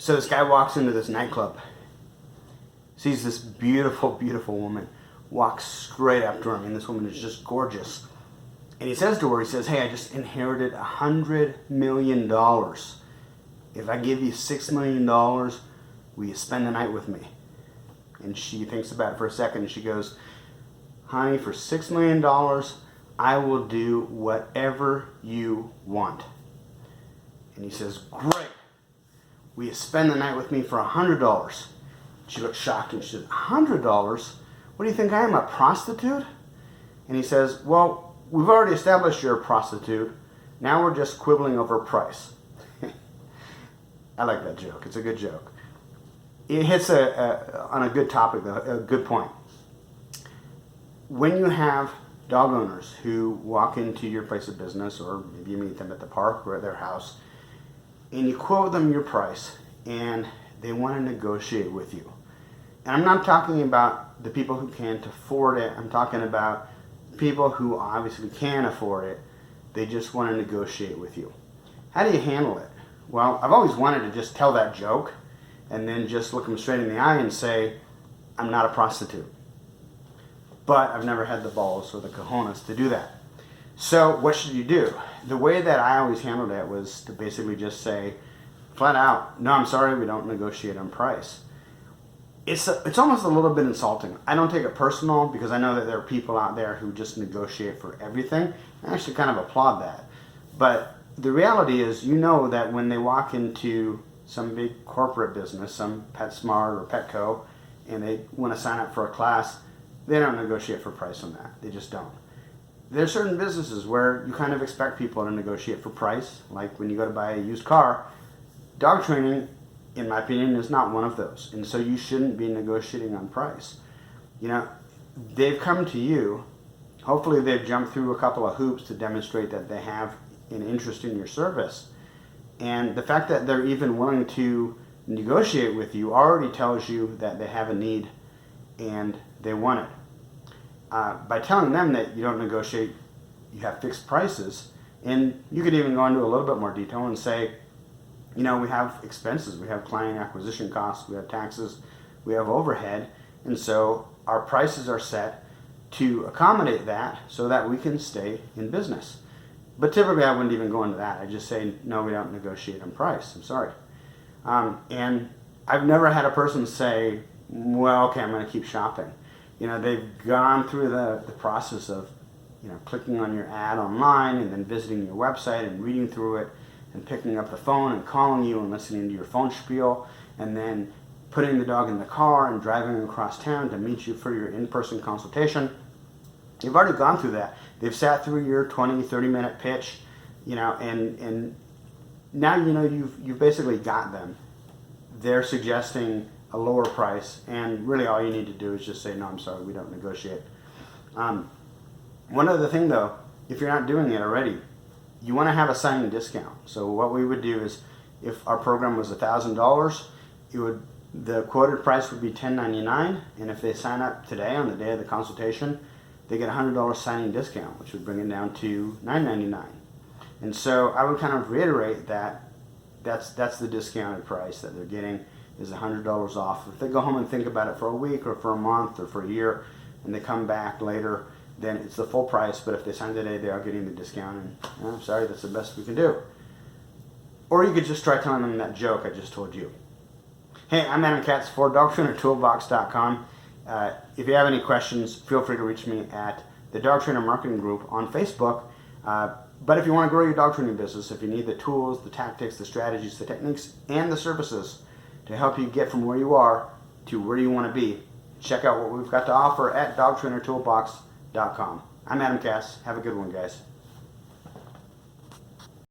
So this guy walks into this nightclub, sees this beautiful, beautiful woman, walks straight up to her. I mean, this woman is just gorgeous. And he says to her, he says, hey, I just inherited $100 million. If I give you $6 million, will you spend the night with me? And she thinks about it for a second and she goes, honey, for $6 million, I will do whatever you want. And he says, great. Will you spend the night with me for $100? She looks shocked and she says, $100? What do you think I am, a prostitute? And he says, well, we've already established you're a prostitute. Now we're just quibbling over price. I like that joke. It's a good joke. It hits on a good topic, though, a good point. When you have dog owners who walk into your place of business, or maybe you meet them at the park or at their house, and you quote them your price, and they want to negotiate with you. And I'm not talking about the people who can't afford it. I'm talking about people who obviously can afford it. They just want to negotiate with you. How do you handle it? Well, I've always wanted to just tell that joke and then just look them straight in the eye and say, I'm not a prostitute. But I've never had the balls or the cojones to do that. So what should you do? The way that I always handled it was to basically just say, flat out, no, I'm sorry, we don't negotiate on price. It's almost a little bit insulting. I don't take it personal because I know that there are people out there who just negotiate for everything. I actually kind of applaud that. But the reality is, you know that when they walk into some big corporate business, some PetSmart or Petco, and they want to sign up for a class, they don't negotiate for price on that. They just don't. There are certain businesses where you kind of expect people to negotiate for price, like when you go to buy a used car. Dog training, in my opinion, is not one of those. And so you shouldn't be negotiating on price. You know, they've come to you. Hopefully they've jumped through a couple of hoops to demonstrate that they have an interest in your service. And the fact that they're even willing to negotiate with you already tells you that they have a need and they want it. By telling them that you don't negotiate, you have fixed prices, and you could even go into a little bit more detail and say, you know, we have expenses, we have client acquisition costs, we have taxes, we have overhead, and so our prices are set to accommodate that so that we can stay in business. But typically I wouldn't even go into that. I just say, no, we don't negotiate on price. I'm sorry. And I've never had a person say, well, okay, I'm going to keep shopping. You know, they've gone through the process of, you know, clicking on your ad online and then visiting your website and reading through it and picking up the phone and calling you and listening to your phone spiel and then putting the dog in the car and driving across town to meet you for your in-person consultation. You've already gone through that. They've sat through your 20, 30-minute pitch, you know, and now, you know, you've basically got them. They're suggesting a lower price, and really all you need to do is just say, no, I'm sorry, we don't negotiate. One other thing, though, if you're not doing it already, you want to have a signing discount. So what we would do is, if our program was $1,000, the quoted price would be $10.99, and if they sign up today on the day of the consultation, they get a $100 signing discount, which would bring it down to $9.99. And so I would kind of reiterate that that's the discounted price that they're getting is $100 off. If they go home and think about it for a week or for a month or for a year, and they come back later, then it's the full price. But if they sign today, they are getting the discount, and I'm sorry, that's the best we can do. Or you could just try telling them that joke I just told you. Hey, I'm Adam Katz for DogTrainerToolbox.com. If you have any questions, feel free to reach me at the Dog Trainer Marketing Group on Facebook. But if you want to grow your dog training business, if you need the tools, the tactics, the strategies, the techniques, and the services to help you get from where you are to where you want to be, check out what we've got to offer at DogTrainerToolbox.com. I'm Adam Katz. Have a good one, guys.